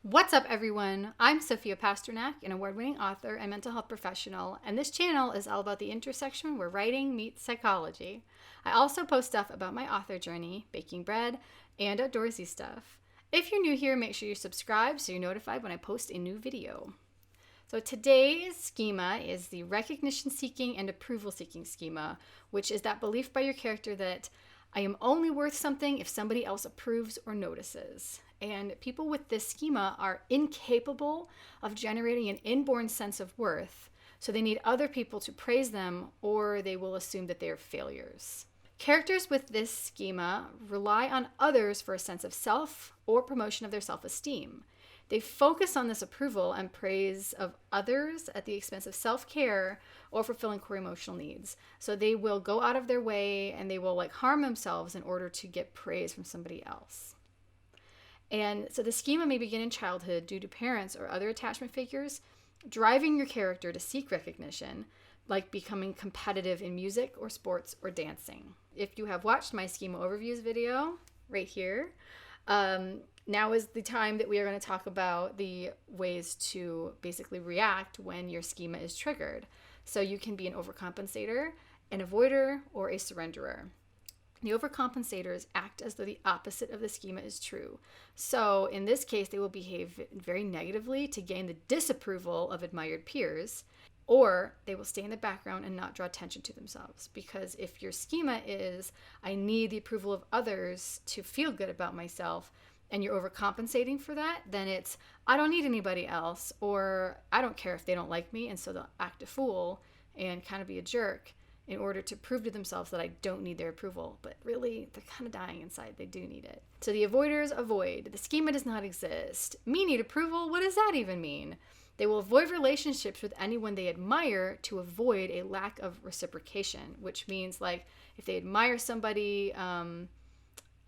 What's up, everyone? I'm Sophia Pasternak, an award-winning author and mental health professional, and this channel is all about the intersection where writing meets psychology. I also post stuff about my author journey, baking bread, and outdoorsy stuff. If you're new here, make sure you subscribe so you're notified when I post a new video. So today's schema is the recognition-seeking and approval-seeking schema, which is that belief by your character that I am only worth something if somebody else approves or notices. And people with this schema are incapable of generating an inborn sense of worth, so they need other people to praise them, or they will assume that they are failures. Characters with this schema rely on others for a sense of self or promotion of their self-esteem. They focus on this approval and praise of others at the expense of self-care or fulfilling core emotional needs. So they will go out of their way and they will harm themselves in order to get praise from somebody else. And so the schema may begin in childhood due to parents or other attachment figures driving your character to seek recognition, like becoming competitive in music or sports or dancing. If you have watched my schema overviews video right here, now is the time that we are going to talk about the ways to basically react when your schema is triggered. So you can be an overcompensator, an avoider, or a surrenderer. The overcompensators act as though the opposite of the schema is true. So in this case, they will behave very negatively to gain the disapproval of admired peers, or they will stay in the background and not draw attention to themselves. Because if your schema is, I need the approval of others to feel good about myself, and you're overcompensating for that, then it's, I don't need anybody else, or I don't care if they don't like me, and so they'll act a fool and kind of be a jerk in order to prove to themselves that I don't need their approval. But really, they're kind of dying inside. They do need it. So the avoiders avoid. The schema does not exist. Me need approval? What does that even mean? They will avoid relationships with anyone they admire to avoid a lack of reciprocation, which means if they admire somebody,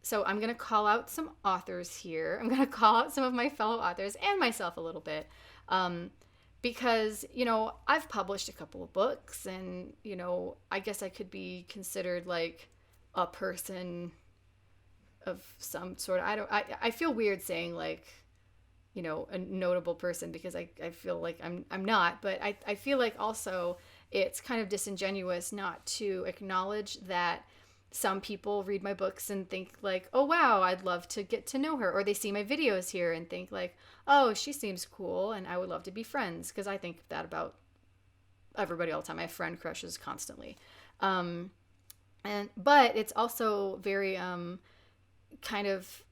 so I'm going to call out some authors here. I'm going to call out some of my fellow authors and myself a little bit. Because, I've published a couple of books and, I guess I could be considered a person of some sort. I feel weird saying a notable person because I feel like I'm not, but I feel like also it's kind of disingenuous not to acknowledge that some people read my books and think oh wow, I'd love to get to know her, or they see my videos here and think oh, she seems cool and I would love to be friends, because I think that about everybody all the time. I have friend crushes constantly. But it's also very kind of,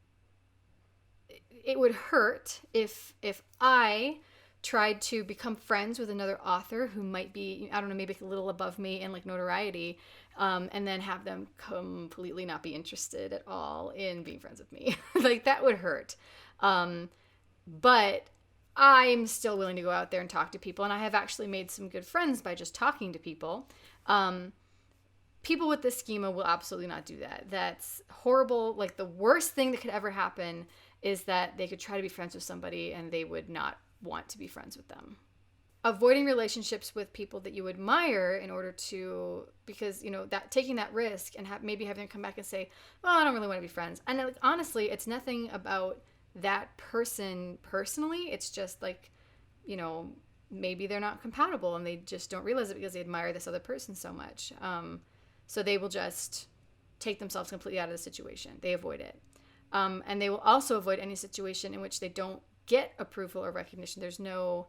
it would hurt if I tried to become friends with another author who might be, I don't know, maybe a little above me in notoriety, and then have them completely not be interested at all in being friends with me. That would hurt. But I'm still willing to go out there and talk to people, and I have actually made some good friends by just talking to people. People with this schema will absolutely not do that. That's horrible. The worst thing that could ever happen is that they could try to be friends with somebody and they would not want to be friends with them. Avoiding relationships with people that you admire in order to, because that taking that risk and maybe having them come back and say, well, I don't really want to be friends. And honestly, it's nothing about that person personally. It's just maybe they're not compatible and they just don't realize it because they admire this other person so much. So they will just take themselves completely out of the situation. They avoid it. And they will also avoid any situation in which they don't get approval or recognition. There's no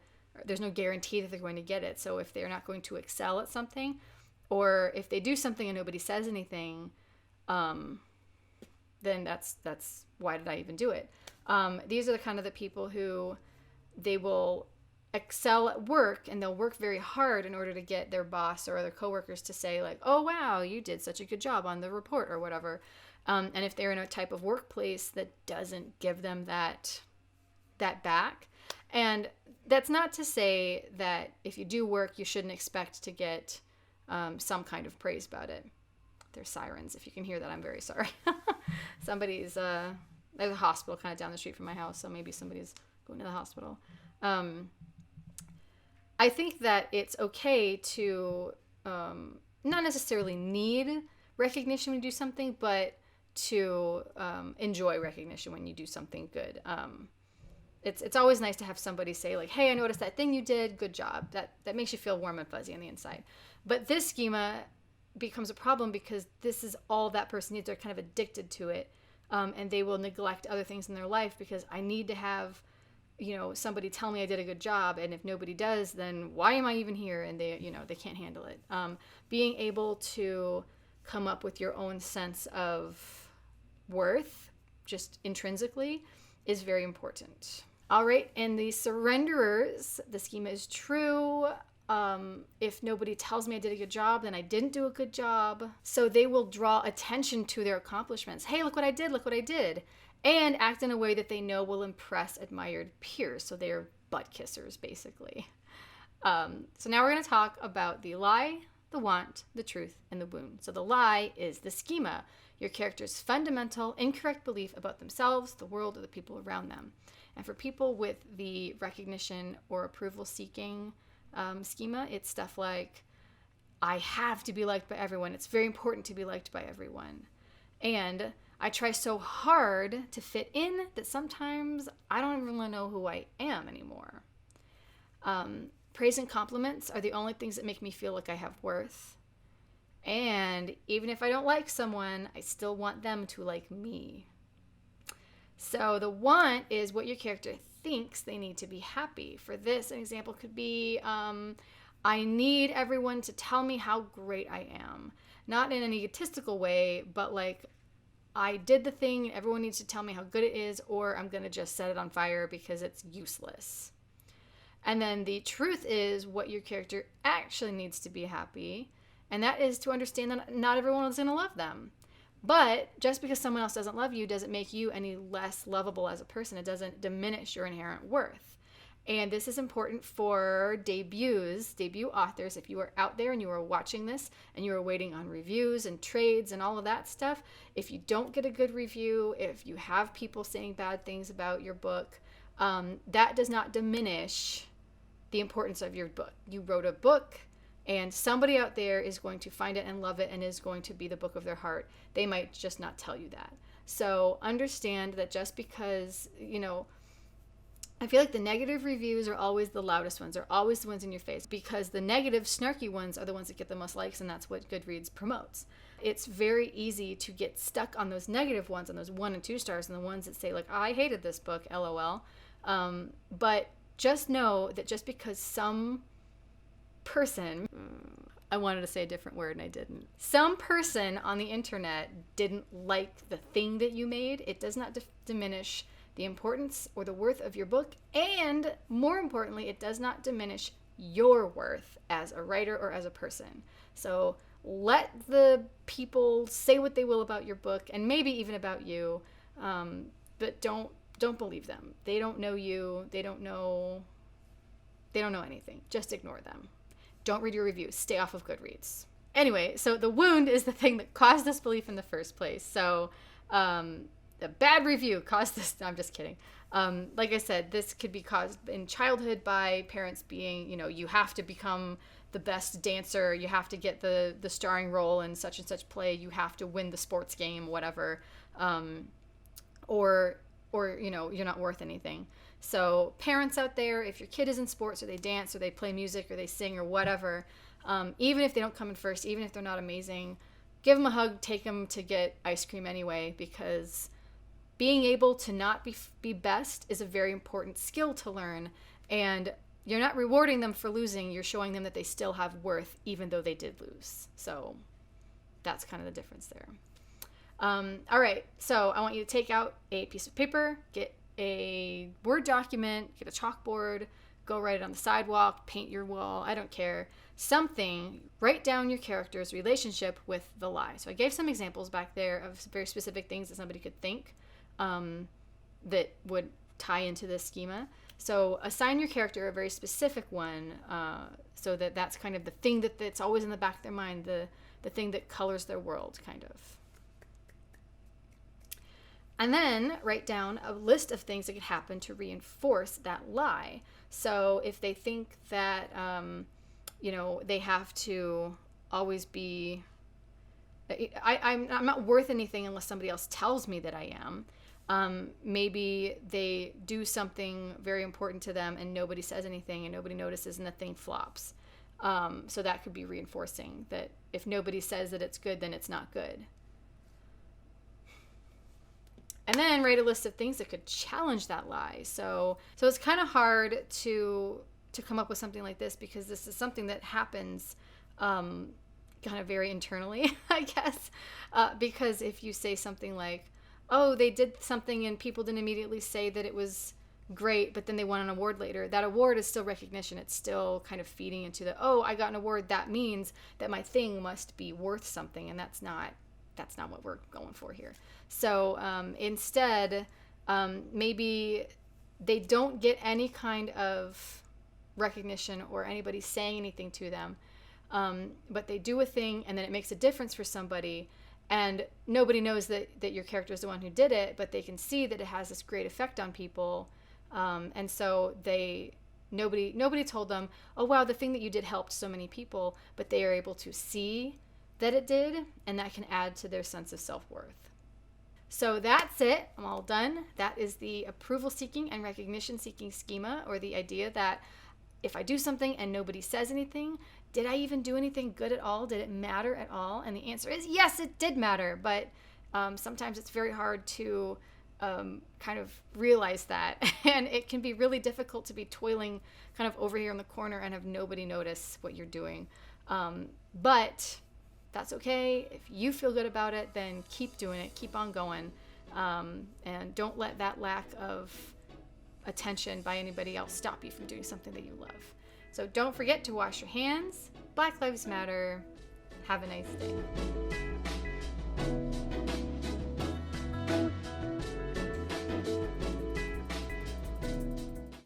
guarantee that they're going to get it. So if they're not going to excel at something, or if they do something and nobody says anything, then that's why did I even do it? These are the kind of the people who they will excel at work and they'll work very hard in order to get their boss or other coworkers to say oh wow, you did such a good job on the report or whatever. And if they're in a type of workplace that doesn't give them that back, and that's not to say that if you do work, you shouldn't expect to get some kind of praise about it. There's sirens. If you can hear that, I'm very sorry. Somebody's, there's a hospital kind of down the street from my house, so maybe somebody's going to the hospital. I think that it's okay to not necessarily need recognition when you do something, but to enjoy recognition when you do something good. it's always nice to have somebody say like, hey, I noticed that thing you did, good job. That makes you feel warm and fuzzy on the inside. But this schema becomes a problem because this is all that person needs. They're kind of addicted to it, and they will neglect other things in their life because I need to have, somebody tell me I did a good job, and if nobody does, then why am I even here? And they can't handle it. Being able to come up with your own sense of worth, just intrinsically, is very important. All right, and the surrenderers, the schema is true. If nobody tells me I did a good job, then I didn't do a good job. So they will draw attention to their accomplishments. Hey, look what I did, look what I did. And act in a way that they know will impress admired peers. So they're butt kissers, basically. So now we're going to talk about the lie, the want, the truth, and the wound. So the lie is the schema, your character's fundamental, incorrect belief about themselves, the world, or the people around them. And for people with the recognition or approval seeking schema, it's stuff like, I have to be liked by everyone. It's very important to be liked by everyone. And I try so hard to fit in that sometimes I don't even really know who I am anymore. Praise and compliments are the only things that make me feel like I have worth. And even if I don't like someone, I still want them to like me. So the want is what your character thinks they need to be happy. For this, an example could be, I need everyone to tell me how great I am. Not in an egotistical way, but like, I did the thing, everyone needs to tell me how good it is, or I'm going to just set it on fire because it's useless. And then the truth is what your character actually needs to be happy, and that is to understand that not everyone is going to love them. But just because someone else doesn't love you doesn't make you any less lovable as a person. It doesn't diminish your inherent worth. And this is important for debut authors. If you are out there and you are watching this and you are waiting on reviews and trades and all of that stuff, if you don't get a good review, if you have people saying bad things about your book, that does not diminish the importance of your book. You wrote a book, and somebody out there is going to find it and love it and is going to be the book of their heart. They might just not tell you that. So understand that just because, I feel like the negative reviews are always the loudest ones. They're always the ones in your face because the negative, snarky ones are the ones that get the most likes, and that's what Goodreads promotes. It's very easy to get stuck on those negative ones, on those 1 and 2 stars, and the ones that say, like, I hated this book, LOL. But just know that just because some person, I wanted to say a different word and I didn't. Some person on the internet didn't like the thing that you made. It does not diminish the importance or the worth of your book, and more importantly, it does not diminish your worth as a writer or as a person. So let the people say what they will about your book and maybe even about you, but don't believe them. They don't know you. They don't know anything. Just ignore them. Don't read your reviews. Stay off of Goodreads. Anyway, so the wound is the thing that caused this belief in the first place. So a bad review caused this. No, I'm just kidding. Like I said, this could be caused in childhood by parents being, you have to become the best dancer. You have to get the starring role in such and such play. You have to win the sports game, whatever. Or you're not worth anything. So parents out there, if your kid is in sports or they dance or they play music or they sing or whatever, even if they don't come in first, even if they're not amazing, give them a hug, take them to get ice cream anyway, because being able to not be best is a very important skill to learn, and you're not rewarding them for losing, you're showing them that they still have worth even though they did lose. So that's kind of the difference there. All right, so I want you to take out a piece of paper, get a Word document, get a chalkboard, go write it on the sidewalk, paint your wall, I don't care. Something, write down your character's relationship with the lie. So I gave some examples back there of very specific things that somebody could think that would tie into this schema. So assign your character a very specific one, so that's kind of the thing that's always in the back of their mind, the thing that colors their world, kind of. And then write down a list of things that could happen to reinforce that lie. So if they think that, they have to always be, I'm not worth anything unless somebody else tells me that I am. Maybe they do something very important to them and nobody says anything and nobody notices and the thing flops. So that could be reinforcing that if nobody says that it's good, then it's not good. And then write a list of things that could challenge that lie. So it's kind of hard to come up with something like this because this is something that happens kind of very internally, I guess. Because if you say something like, oh, they did something and people didn't immediately say that it was great, but then they won an award later, that award is still recognition. It's still kind of feeding into the, oh, I got an award. That means that my thing must be worth something. And that's not what we're going for here. So instead, maybe they don't get any kind of recognition or anybody saying anything to them, but they do a thing and then it makes a difference for somebody, and nobody knows that your character is the one who did it, but they can see that it has this great effect on people, and so nobody told them, oh wow, the thing that you did helped so many people, but they are able to see that it did, and that can add to their sense of self-worth. So that's it. I'm all done. That is the approval seeking and recognition seeking schema, or the idea that if I do something and nobody says anything, did I even do anything good at all? Did it matter at all? And the answer is yes, it did matter. But sometimes it's very hard to kind of realize that. And it can be really difficult to be toiling kind of over here in the corner and have nobody notice what you're doing. But that's okay. If you feel good about it, then keep doing it. Keep on going. And don't let that lack of attention by anybody else stop you from doing something that you love. So don't forget to wash your hands. Black Lives Matter. Have a nice day.